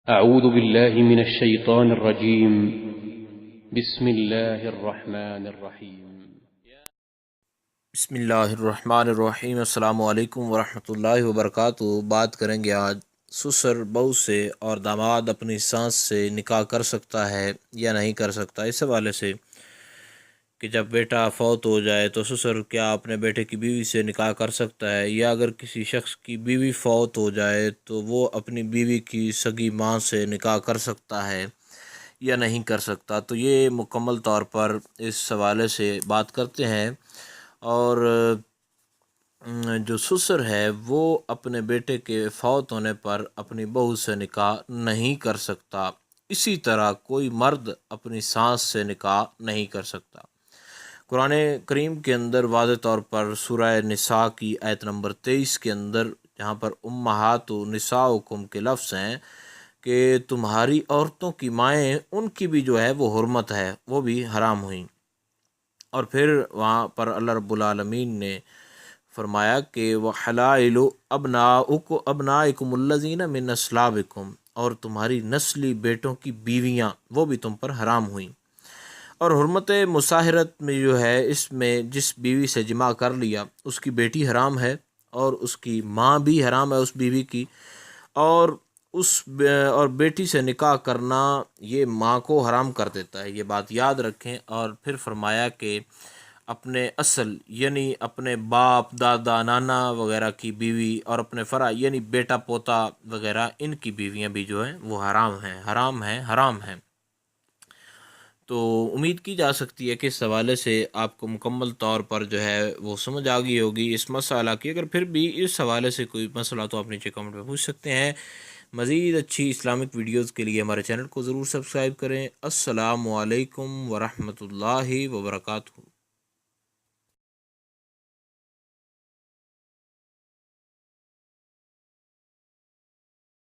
أعوذ بالله من الشيطان الرجيم. بسم الله الرحمن الرحيم. بسم اللہ الرحمن الرحیم۔ السلام علیکم ورحمۃ اللہ وبرکاتہ۔ بات کریں گے آج سسر بہو سے اور داماد اپنی سانس سے نکاح کر سکتا ہے یا نہیں کر سکتا، اس حوالے سے کہ جب بیٹا فوت ہو جائے تو سسر کیا اپنے بیٹے کی بیوی سے نکاح کر سکتا ہے، یا اگر کسی شخص کی بیوی فوت ہو جائے تو وہ اپنی بیوی کی سگی ماں سے نکاح کر سکتا ہے یا نہیں کر سکتا۔ تو یہ مکمل طور پر اس حوالے سے بات کرتے ہیں۔ اور جو سسر ہے وہ اپنے بیٹے کے فوت ہونے پر اپنی بہو سے نکاح نہیں کر سکتا، اسی طرح کوئی مرد اپنی ساس سے نکاح نہیں کر سکتا۔ قرآن کریم کے اندر واضح طور پر سورہ نساء کی آیت نمبر 23 کے اندر، جہاں پر امہات نساؤکم کے لفظ ہیں کہ تمہاری عورتوں کی مائیں، ان کی بھی جو ہے وہ حرمت ہے، وہ بھی حرام ہوئیں۔ اور پھر وہاں پر اللہ رب العالمین نے فرمایا کہ وَحَلَائِلُ أَبْنَائِكُمُ الَّذِينَ مِنْ أَصْلَابِكُمْ، اور تمہاری نسلی بیٹوں کی بیویاں وہ بھی تم پر حرام ہوئیں۔ اور حرمت مصاہرت میں جو ہے، اس میں جس بیوی سے جماع کر لیا اس کی بیٹی حرام ہے، اور اس کی ماں بھی حرام ہے اس بیوی کی، اور اور بیٹی سے نکاح کرنا یہ ماں کو حرام کر دیتا ہے، یہ بات یاد رکھیں۔ اور پھر فرمایا کہ اپنے اصل یعنی اپنے باپ دادا نانا وغیرہ کی بیوی، اور اپنے فرع یعنی بیٹا پوتا وغیرہ، ان کی بیویاں بھی جو ہیں وہ حرام ہیں۔ تو امید کی جا سکتی ہے کہ اس حوالے سے آپ کو مکمل طور پر جو ہے وہ سمجھ آ گئی ہوگی اس مسئلہ کی۔ اگر پھر بھی اس حوالے سے کوئی مسئلہ تو آپ نیچے کمنٹ میں پوچھ سکتے ہیں۔ مزید اچھی اسلامک ویڈیوز کے لیے ہمارے چینل کو ضرور سبسکرائب کریں۔ السلام علیکم ورحمۃ اللہ وبرکاتہ۔